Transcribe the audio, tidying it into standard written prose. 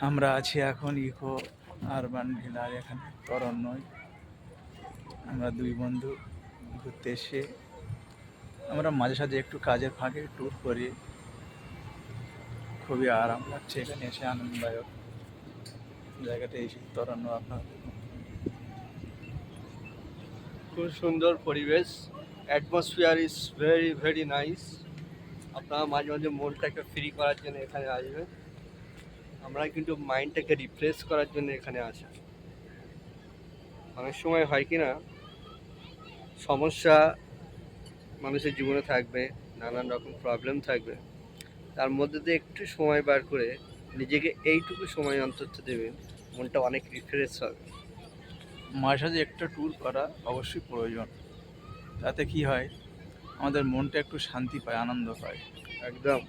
আমরা আছি এখন ইকো আরবান ভিলার এখানে তরন্নয়। আমরা দুই বন্ধু ঘুরতে এসে আমরা মাঝে সাঝে একটু কাজের ফাঁকে ট্যুর করি। খুবই আরাম লাগছে এখানে এসে, আনন্দদায়ক জায়গাটা এসে তরন্ন আপনার। খুব সুন্দর পরিবেশ, atmosphere is very very nice. আপনারা মাঝে মাঝে মনটাকে ফ্রি করার জন্য এখানে আসবেন। আমরা কিন্তু মাইন্ডটাকে রিফ্রেশ করার জন্য এখানে আসি। অনেক সময় হয় কি না, সমস্যা মানুষের জীবনে থাকবে, নানান রকম প্রবলেম থাকবে, তার মধ্যে দিয়ে একটু সময় বার করে নিজেকে এইটুকু সময় অন্তত দেবেন, মনটা অনেক রিফ্রেশ হবে। মাঝে সাঝে একটা ট্যুর করা অবশ্যই প্রয়োজন। তাতে কি হয়, আমাদের মনটা একটু শান্তি পায়, আনন্দ পায়। একদম।